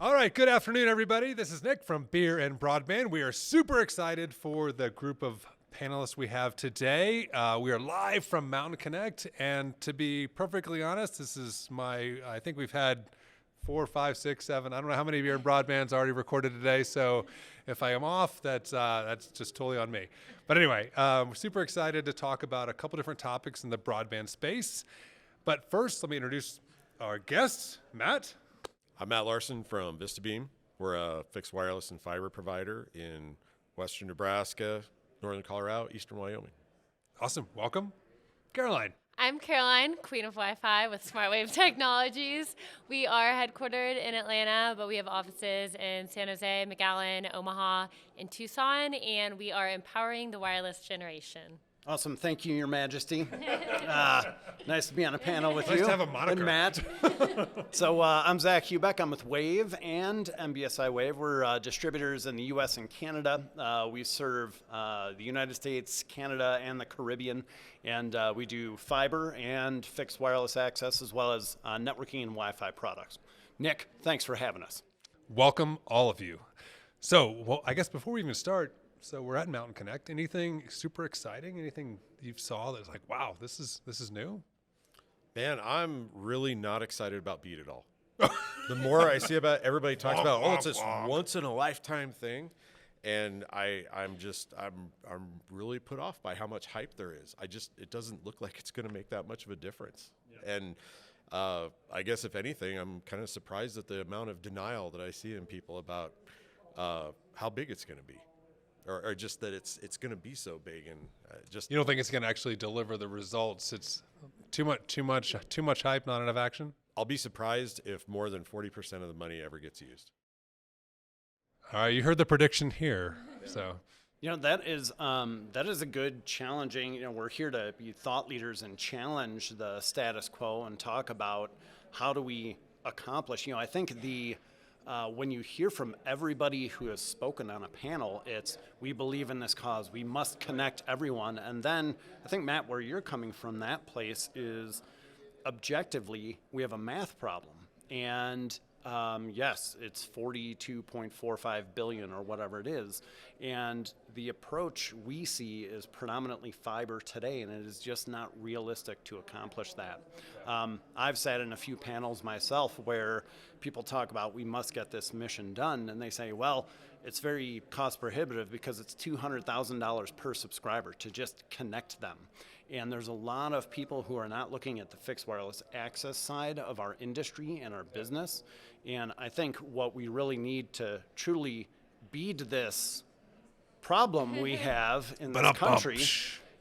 All right, good afternoon, everybody. This is Nick from Beer and Broadband. We are super excited for the group of panelists we have today. We are live from Mountain Connect, and to be perfectly honest, this is I think we've had 4, 5, 6, 7, I don't know how many Beer and Broadband's already recorded today, so if I am off, that's just totally on me. But anyway, we're super excited to talk about a couple different topics in the broadband space. But first, let me introduce our guests. Matt. I'm Matt Larsen from Vistabeam. We're a fixed wireless and fiber provider in western Nebraska, northern Colorado, eastern Wyoming. Awesome. Welcome. Caroline. I'm Caroline, Queen of Wi-Fi with SmartWAVE Technologies. We are headquartered in Atlanta, but we have offices in San Jose, McAllen, Omaha, and Tucson, and we are empowering the wireless generation. Awesome. Thank you, Your Majesty. Nice to be on a panel with Nice you to have a moniker. and Matt. So I'm Zach Hubeck. I'm with WAVE and MBSI WAVE. We're distributors in the U.S. and Canada. We serve the United States, Canada, and the Caribbean. And we do fiber and fixed wireless access, as well as networking and Wi-Fi products. Nick, thanks for having us. Welcome, all of you. So, I guess before we even start, so we're at Mountain Connect. Anything super exciting? Anything you saw that's like, wow, this is new? Man, I'm really not excited about Beat at all. The more I see about everybody talks about, it's this once in a lifetime thing, and I'm really put off by how much hype there is. It doesn't look like it's going to make that much of a difference. Yeah. And I guess if anything, I'm kind of surprised at the amount of denial that I see in people about how big it's going to be. Or just that it's going to be so big, and just You don't think it's going to actually deliver the results? It's too much hype, not enough action. I'll be surprised if more than 40% of the money ever gets used. All right, you heard the prediction here. So, That is a good challenging. We're here to be thought leaders and challenge the status quo and talk about how do we accomplish. I think when you hear from everybody who has spoken on a panel, it's we believe in this cause. We must connect everyone. And then I think, Matt, where you're coming from that place is objectively we have a math problem. And yes, it's 42.45 billion or whatever it is. And the approach we see is predominantly fiber today, and it is just not realistic to accomplish that. I've sat in a few panels myself where people talk about we must get this mission done, and they say, well, it's very cost prohibitive because it's $200,000 per subscriber to just connect them. And there's a lot of people who are not looking at the fixed wireless access side of our industry and our business. And I think what we really need to truly beat this problem we have in this country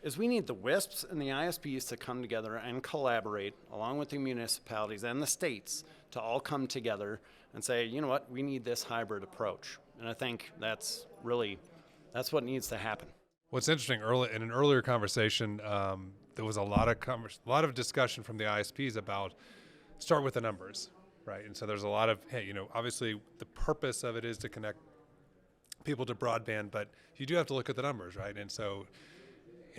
is we need the WISPs and the ISPs to come together and collaborate along with the municipalities and the states to all come together and say, you know what, we need this hybrid approach. And I think that's what needs to happen. what's interesting, in an earlier conversation, there was a lot of discussion from the ISPs about start with the numbers, right? And so there's a lot of, hey, obviously the purpose of it is to connect people to broadband, but you do have to look at the numbers, right? And so,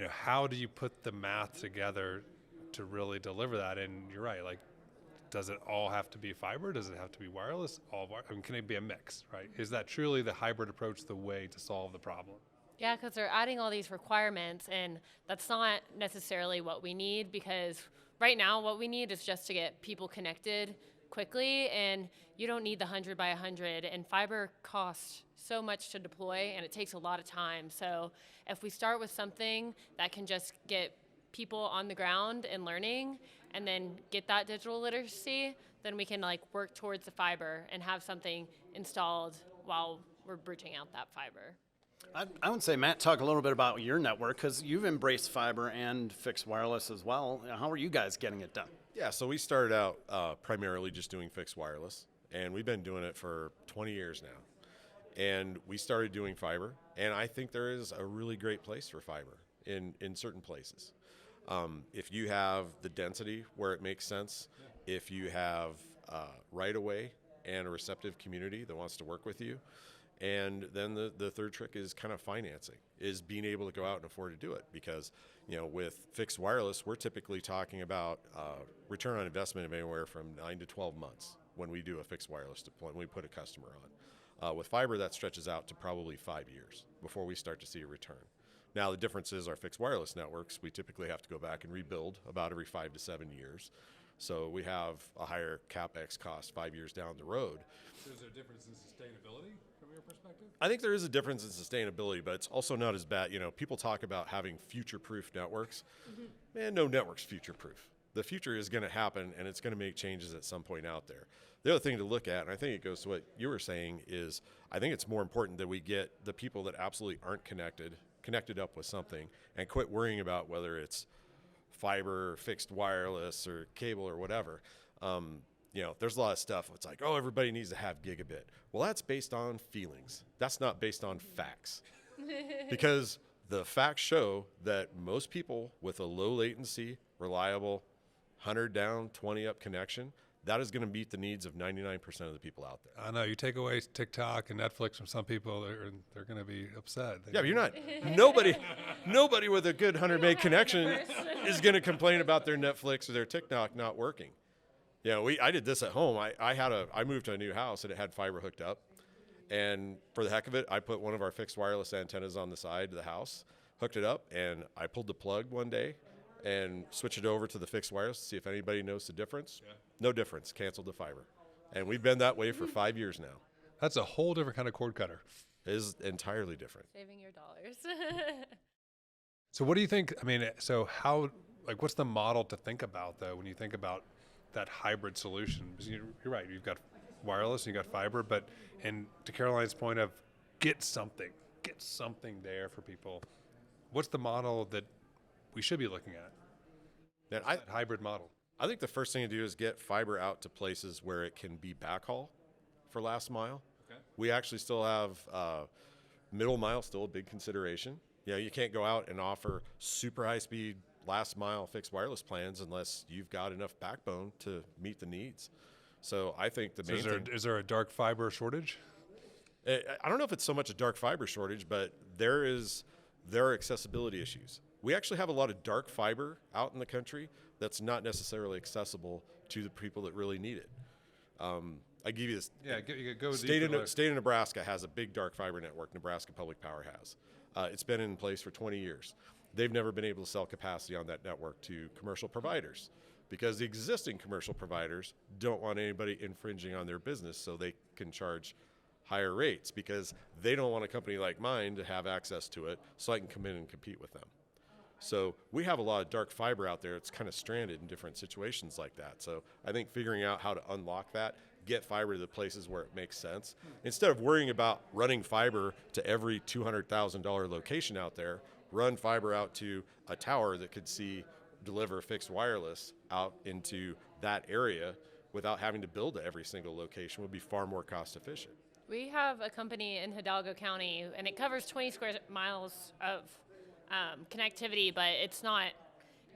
how do you put the math together to really deliver that? And you're right, like, does it all have to be fiber? Does it have to be wireless? Can it be a mix, right? Is that truly the hybrid approach the way to solve the problem? Yeah, because they're adding all these requirements, and that's not necessarily what we need, because right now what we need is just to get people connected quickly, and you don't need the 100 by 100, and fiber costs so much to deploy, and it takes a lot of time. So if we start with something that can just get people on the ground and learning, and then get that digital literacy, then we can work towards the fiber and have something installed while we're bridging out that fiber. I would say, Matt, talk a little bit about your network, because you've embraced fiber and fixed wireless as well. How are you guys getting it done? Yeah, so we started out primarily just doing fixed wireless, and we've been doing it for 20 years now. And we started doing fiber, and I think there is a really great place for fiber in certain places. If you have the density where it makes sense, if you have right-of-way and a receptive community that wants to work with you, and then the third trick is kind of financing, is being able to go out and afford to do it. Because, with fixed wireless, we're typically talking about return on investment of anywhere from 9 to 12 months. when we do a fixed wireless deployment, when we put a customer on. With fiber, that stretches out to probably 5 years before we start to see a return. Now, the difference is our fixed wireless networks, we typically have to go back and rebuild about every 5 to 7 years. So we have a higher CapEx cost 5 years down the road. So is there a difference in sustainability from your perspective? I think there is a difference in sustainability, but it's also not as bad. You know, people talk about having future-proof networks. Man, no network's future-proof. The future is going to happen, and it's going to make changes at some point out there. The other thing to look at, and I think it goes to what you were saying, is I think it's more important that we get the people that absolutely aren't connected up with something, and quit worrying about whether it's fiber, or fixed wireless, or cable, or whatever. You know, there's a lot of stuff. It's like, oh, everybody needs to have gigabit. Well, that's based on feelings. That's not based on facts. Because the facts show that most people with a low latency, reliable, 100 down, 20 up connection, that is going to meet the needs of 99% of the people out there. I know, you take away TikTok and Netflix from some people, they're going to be upset. Yeah, but you're not, nobody with a good 100 meg connection is going to complain about their Netflix or their TikTok not working. Yeah, I did this at home. I moved to a new house and it had fiber hooked up. And for the heck of it, I put one of our fixed wireless antennas on the side of the house, hooked it up, and I pulled the plug one day and switched it over to the fixed wireless to see if anybody knows the difference. Yeah. No difference. Canceled the fiber. And we've been that way for 5 years now. That's a whole different kind of cord cutter. It is entirely different. Saving your dollars. So what do you think, I mean, so how, like, what's the model to think about, though, when you think about that hybrid solution? Because you're right, you've got wireless and you've got fiber, but, and to Caroline's point of get something there for people. What's the model that we should be looking at? That hybrid model. I think the first thing to do is get fiber out to places where it can be backhaul for last mile. Okay. We actually still have middle mile, still a big consideration. You know, you can't go out and offer super high speed last mile fixed wireless plans unless you've got enough backbone to meet the needs. So I think the main thing, is there a dark fiber shortage? I don't know if it's so much a dark fiber shortage, but there are accessibility issues. We actually have a lot of dark fiber out in the country that's not necessarily accessible to the people that really need it. I give you this. Yeah, go. State of Nebraska has a big dark fiber network. Nebraska Public Power has. It's been in place for 20 years. They've never been able to sell capacity on that network to commercial providers because the existing commercial providers don't want anybody infringing on their business, so they can charge higher rates because they don't want a company like mine to have access to it, so I can come in and compete with them. So we have a lot of dark fiber out there. It's kind of stranded in different situations like that. So I think figuring out how to unlock that, get fiber to the places where it makes sense, instead of worrying about running fiber to every $200,000 location out there, run fiber out to a tower that could deliver fixed wireless out into that area without having to build to every single location would be far more cost efficient. We have a company in Hidalgo County, and it covers 20 square miles of connectivity, but it's not,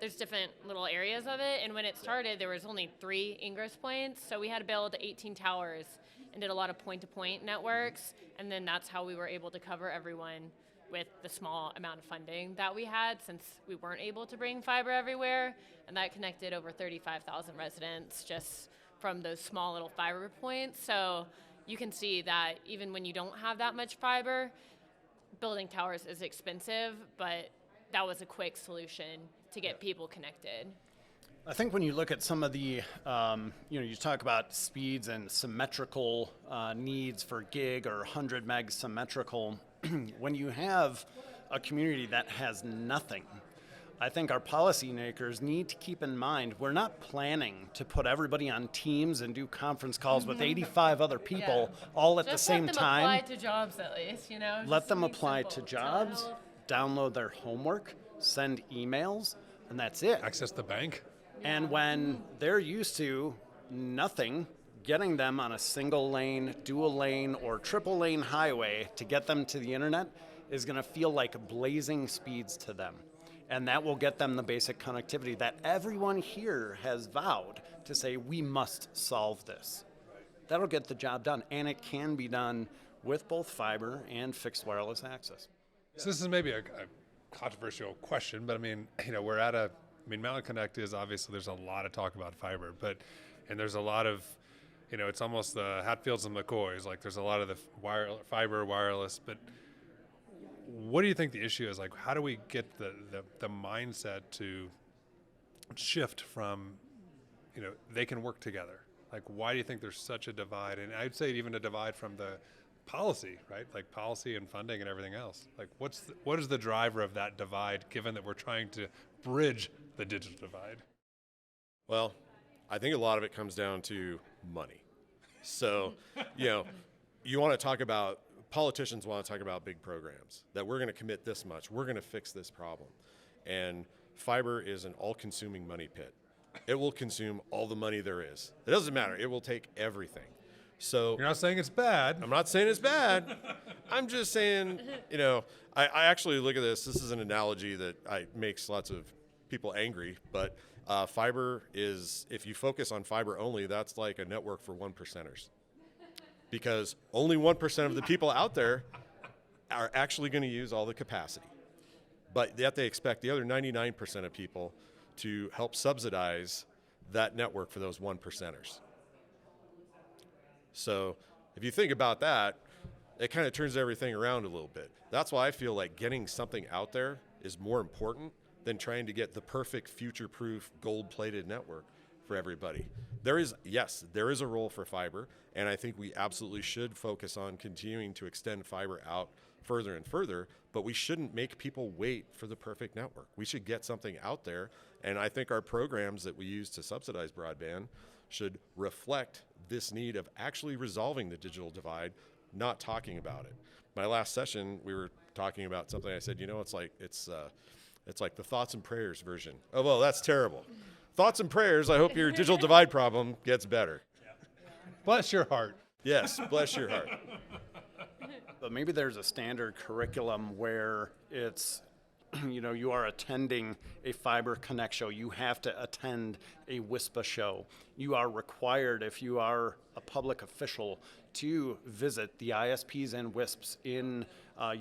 there's different little areas of it, and when it started, there was only 3 ingress points, so we had to build 18 towers and did a lot of point-to-point networks, and then that's how we were able to cover everyone with the small amount of funding that we had, since we weren't able to bring fiber everywhere, and that connected over 35,000 residents just from those small little fiber points. So you can see that even when you don't have that much fiber, building towers is expensive, but that was a quick solution to get people connected. I think when you look at some of the, you talk about speeds and symmetrical needs for gig or 100 meg symmetrical, when you have a community that has nothing, I think our policymakers need to keep in mind we're not planning to put everybody on Teams and do conference calls with 85 other people all at the same time. Let them apply to jobs at least, Let them apply to jobs, download their homework, send emails, and that's it. Access the bank. And when they're used to nothing, getting them on a single lane, dual lane, or triple lane highway to get them to the internet is going to feel like blazing speeds to them. And that will get them the basic connectivity that everyone here has vowed to say, we must solve this. That'll get the job done, and it can be done with both fiber and fixed wireless access. So this is maybe a controversial question, but we're at Mountain Connect is obviously, there's a lot of talk about fiber, and there's a lot of it's almost the Hatfields and McCoys. Like there's a lot of the fiber, wireless, but what do you think the issue is? Like, how do we get the mindset to shift from, they can work together? Like, why do you think there's such a divide? And I'd say even a divide from the policy, right? Like policy and funding and everything else. Like, what is the driver of that divide, given that we're trying to bridge the digital divide? Well, I think a lot of it comes down to money. So, you want to talk about, politicians want to talk about big programs, that we're going to commit this much, we're going to fix this problem. And fiber is an all-consuming money pit. It will consume all the money there is. It doesn't matter. It will take everything. So You're not saying it's bad. I'm not saying it's bad. I'm just saying, I actually look at this. This is an analogy that makes lots of people angry, but fiber is, if you focus on fiber only, that's like a network for 1%ers. Because only 1% of the people out there are actually going to use all the capacity. But yet they expect the other 99% of people to help subsidize that network for those 1%ers. So if you think about that, it kind of turns everything around a little bit. That's why I feel like getting something out there is more important than trying to get the perfect future-proof gold-plated network for everybody. There is a role for fiber, and I think we absolutely should focus on continuing to extend fiber out further and further, but we shouldn't make people wait for the perfect network. We should get something out there, and I think our programs that we use to subsidize broadband should reflect this need of actually resolving the digital divide, not talking about it. My last session, we were talking about something. I said, it's like the thoughts and prayers version. Oh, well, that's terrible. Thoughts and prayers, I hope your digital divide problem gets better. Bless your heart. Yes, bless your heart. But maybe there's a standard curriculum where it's, you are attending a fiber connect show. You have to attend a WISPA show. You are required, if you are a public official, to visit the ISPs and WISPs in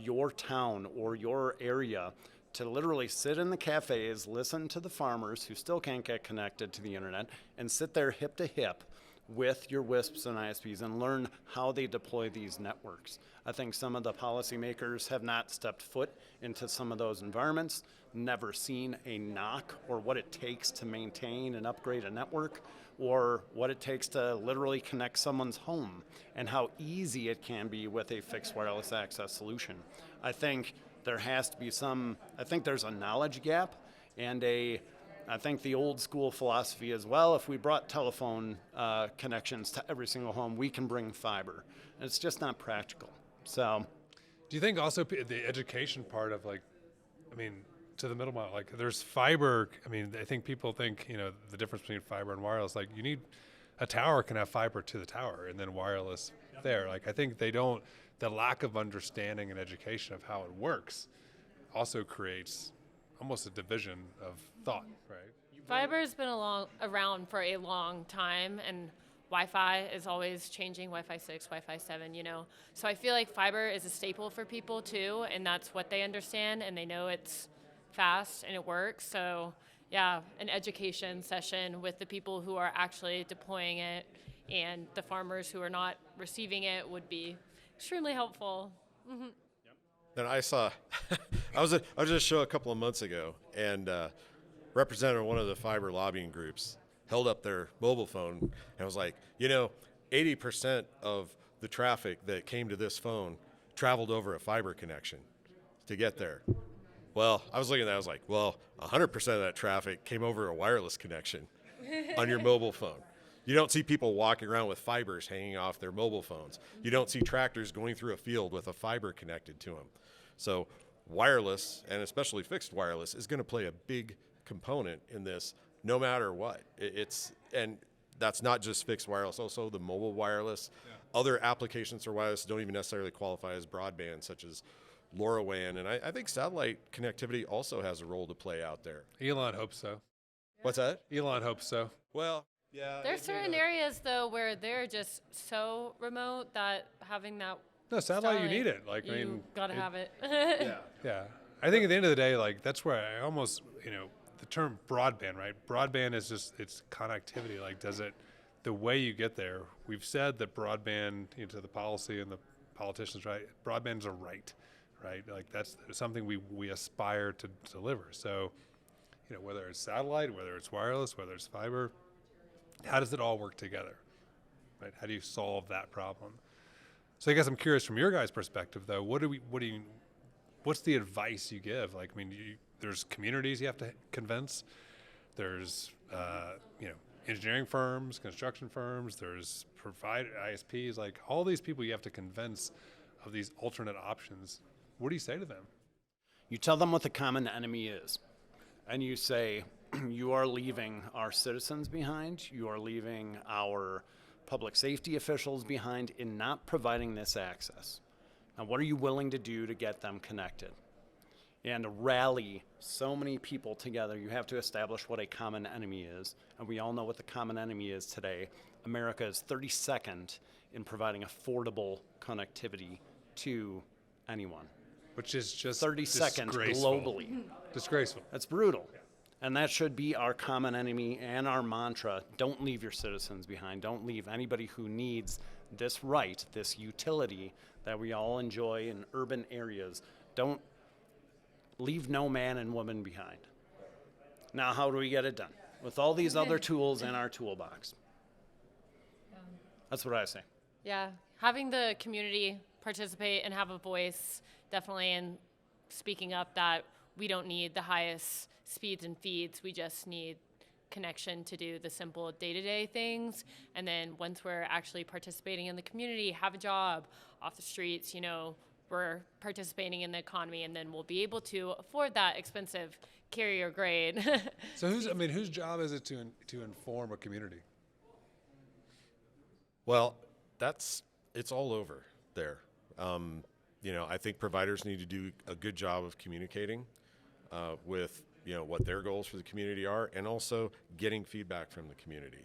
your town or your area, to literally sit in the cafes, listen to the farmers who still can't get connected to the internet, and sit there hip to hip with your WISPs and ISPs and learn how they deploy these networks. I think some of the policymakers have not stepped foot into some of those environments, never seen a knock or what it takes to maintain and upgrade a network, or what it takes to literally connect someone's home, and how easy it can be with a fixed wireless access solution. I think there has to be there's a knowledge gap and I think the old school philosophy as well, if we brought telephone connections to every single home, we can bring fiber. And it's just not practical. So, do you think also the education part of to the middle mile, like there's fiber, I think people think, the difference between fiber and wireless, like you need, a tower can have fiber to the tower and then wireless there. Like I think the lack of understanding and education of how it works also creates almost a division of thought, right? Fiber's been around for a long time, and Wi-Fi is always changing, Wi-Fi 6, Wi-Fi 7, So I feel like fiber is a staple for people too, and that's what they understand, and they know it's fast and it works. So yeah, an education session with the people who are actually deploying it and the farmers who are not receiving it would be extremely helpful. Mm-hmm. And I saw, I was at a show a couple of months ago, and representative of one of the fiber lobbying groups held up their mobile phone and was like, 80% of the traffic that came to this phone traveled over a fiber connection to get there. Well, I was looking at that, I was like, 100% of that traffic came over a wireless connection on your mobile phone. You don't see people walking around with fibers hanging off their mobile phones. You don't see tractors going through a field with a fiber connected to them. So wireless, and especially fixed wireless, is going to play a big component in this no matter what. And that's not just fixed wireless, also the mobile wireless. Yeah. Other applications for wireless don't even necessarily qualify as broadband, such as LoRaWAN. And I think satellite connectivity also has a role to play out there. Elon hopes so. What's that? Elon hopes so. Well, yeah. There's certain areas though where they're just so remote that having that satellite, you need it. Gotta have it. Yeah. I think at the end of the day, that's where I almost, the term broadband, right? Broadband is just, it's connectivity. Like, does it the way you get there, we've said that broadband, to the policy and the politicians, right? Broadband's a right? Like that's something we aspire to deliver. So, whether it's satellite, whether it's wireless, whether it's fiber, how does it all work together, right? How do you solve that problem? So I guess I'm curious from your guys' perspective, though. What's the advice you give? Like, I mean, there's communities you have to convince. There's, engineering firms, construction firms. There's provider ISPs. Like all these people you have to convince of these alternate options. What do you say to them? You tell them what the common enemy is, and you say, you are leaving our citizens behind. You are leaving our public safety officials behind in not providing this access. Now, what are you willing to do to get them connected? And to rally so many people together, you have to establish what a common enemy is. And we all know what the common enemy is today. America is 32nd in providing affordable connectivity to anyone. Which is just 32nd globally. Disgraceful. That's brutal. Yeah. And that should be our common enemy and our mantra. Don't leave your citizens behind. Don't leave anybody who needs this right, this utility that we all enjoy in urban areas. Don't leave no man and woman behind. Now, how do we get it done? With all these other tools in our toolbox. That's what I say. Yeah, having the community participate and have a voice, definitely, in speaking up that we don't need the highest speeds and feeds. We just need connection to do the simple day-to-day things. And then once we're actually participating in the community, have a job off the streets, we're participating in the economy, and then we'll be able to afford that expensive carrier grade. So whose job is it to inform a community? Well, it's all over there. I think providers need to do a good job of communicating with what their goals for the community are, and also getting feedback from the community.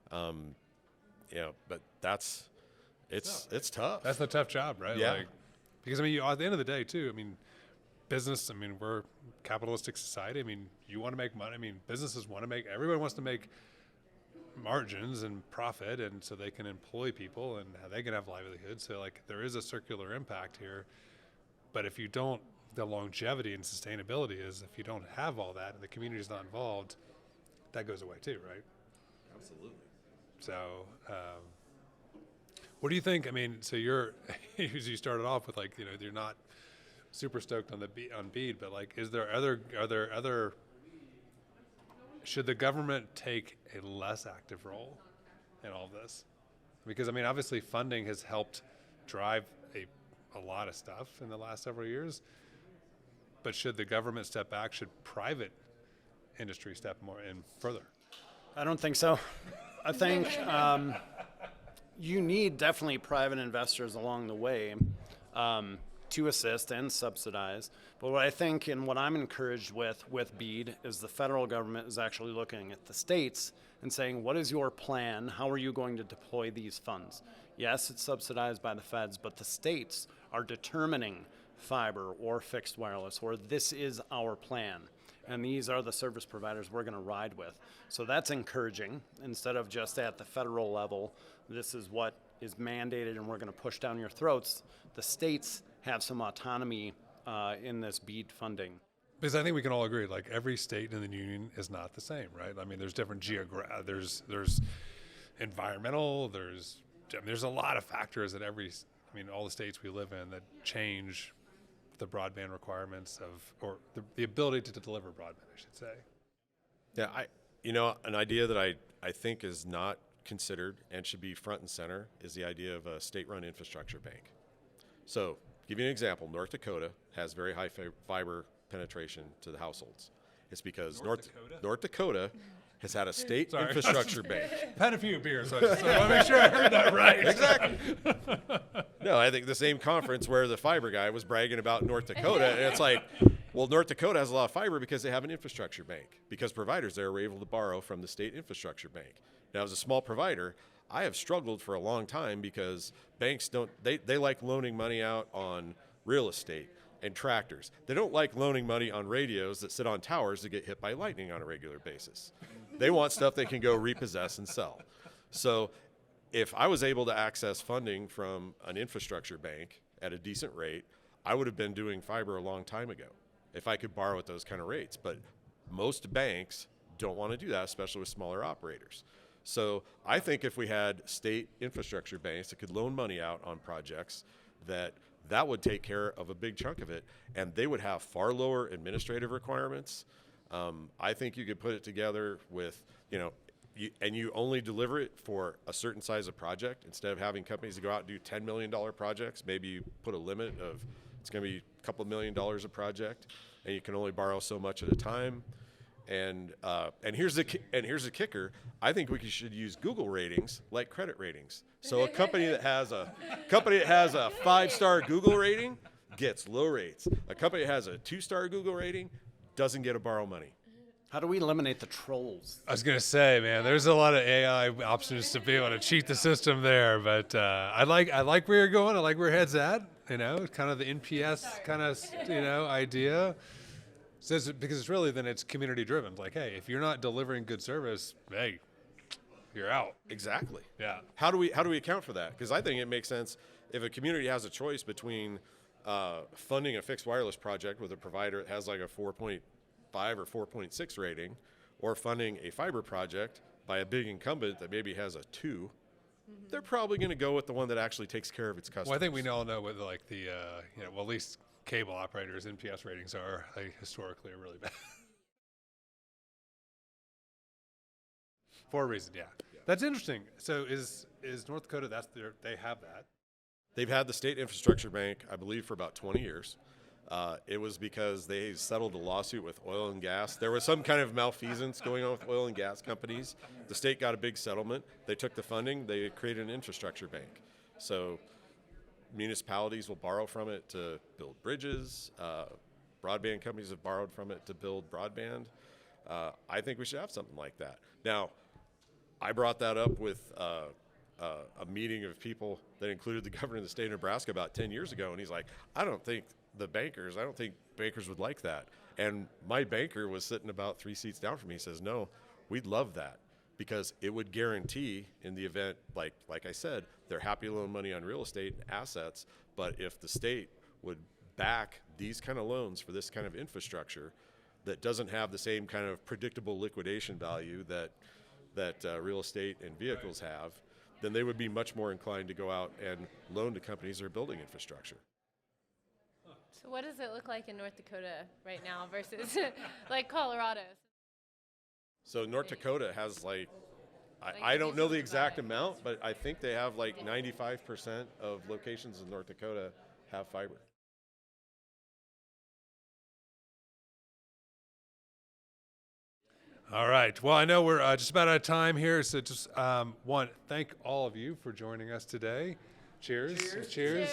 But it's tough. That's the tough job, right? Yeah. Because at the end of the day, too. Business. We're a capitalistic society. You want to make money. Businesses want to make. Everybody wants to make margins and profit, and so they can employ people and they can have livelihood. So there is a circular impact here. But if you don't, the longevity and sustainability is if you don't have all that and the community is not involved, that goes away too, right? Absolutely. So, what do you think? So you're, as you started off with, you're not super stoked on on BEAD, but are there other? Should the government take a less active role in all this? Because obviously funding has helped drive a lot of stuff in the last several years. But should the government step back? Should private industry step more in further? I don't think so. I think you need definitely private investors along the way to assist and subsidize. But what I think and what I'm encouraged with BEAD is the federal government is actually looking at the states and saying, what is your plan? How are you going to deploy these funds? Yes, it's subsidized by the feds, but the states are determining fiber or fixed wireless, or this is our plan. And these are the service providers we're going to ride with. So that's encouraging. Instead of just at the federal level, this is what is mandated and we're going to push down your throats. The states have some autonomy in this BEAD funding. Because I think we can all agree, every state in the union is not the same, right? There's different there's environmental, there's a lot of factors that all the states we live in that change the broadband requirements or the ability to deliver broadband, I should say. Yeah, an idea that I think is not considered and should be front and center is the idea of a state-run infrastructure bank. So, give you an example. North Dakota has very high fiber penetration to the households. It's because North Dakota has had a state infrastructure bank. I've had a few beers, so I want to make sure I heard that right. Exactly. No, I think the same conference where the fiber guy was bragging about North Dakota, and it's North Dakota has a lot of fiber because they have an infrastructure bank, because providers there were able to borrow from the state infrastructure bank. Now, as a small provider, I have struggled for a long time because banks they like loaning money out on real estate and tractors. They don't like loaning money on radios that sit on towers that get hit by lightning on a regular basis. They want stuff they can go repossess and sell. So if I was able to access funding from an infrastructure bank at a decent rate, I would have been doing fiber a long time ago if I could borrow at those kind of rates. But most banks don't want to do that, especially with smaller operators. So I think if we had state infrastructure banks that could loan money out on projects, that would take care of a big chunk of it, and they would have far lower administrative requirements. I think you could put it together with, and you only deliver it for a certain size of project instead of having companies that go out and do $10 million projects. Maybe you put a limit of it's going to be a couple $1 million a project, and you can only borrow so much at a time. And here's the kicker. I think we should use Google ratings like credit ratings. So a company that has a 5-star Google rating gets low rates. A company that has a 2-star Google rating doesn't get to borrow money. How do we eliminate the trolls? I was going to say, man, there's a lot of AI options to be able to cheat the system there, but I like where you're going. I like where your head's at, kind of the NPS kind of, idea. Because it's really, then it's community driven. Like, hey, if you're not delivering good service, hey, you're out. Exactly. Yeah. How do we account for that? Because I think it makes sense if a community has a choice between funding a fixed wireless project with a provider that has like a 4.5 or 4.6 rating, or funding a fiber project by a big incumbent that maybe has a 2. They're probably going to go with the one that actually takes care of its customers. Well, I think we all know what like the at least cable operators NPS ratings are historically really bad. For a reason, yeah. That's interesting. So is North Dakota? They have that. They've had the state infrastructure bank, I believe, for about 20 years. It was because they settled a lawsuit with oil and gas. There was some kind of malfeasance going on with oil and gas companies. The state got a big settlement. They took the funding. They created an infrastructure bank. So municipalities will borrow from it to build bridges. Broadband companies have borrowed from it to build broadband. I think we should have something like that. Now, I brought that up with a meeting of people that included the governor of the state of Nebraska about 10 years ago, and he's like, I don't think bankers would like that. And my banker was sitting about 3 seats down from me. He says, no, we'd love that, because it would guarantee in the event, like I said, they're happy to loan money on real estate and assets, but if the state would back these kind of loans for this kind of infrastructure that doesn't have the same kind of predictable liquidation value that real estate and vehicles have, then they would be much more inclined to go out and loan to companies that are building infrastructure. So what does it look like in North Dakota right now versus like Colorado? So North Dakota has I don't know the exact amount, but I think they have like 95% of locations in North Dakota have fiber. All right. Well, I know we're just about out of time here, so just thank all of you for joining us today. Cheers. Cheers.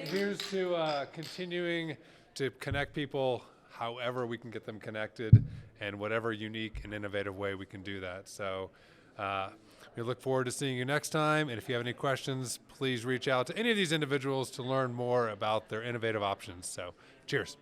Here's to continuing to connect people however we can get them connected, and whatever unique and innovative way we can do that. So we look forward to seeing you next time. And if you have any questions, please reach out to any of these individuals to learn more about their innovative options. So cheers.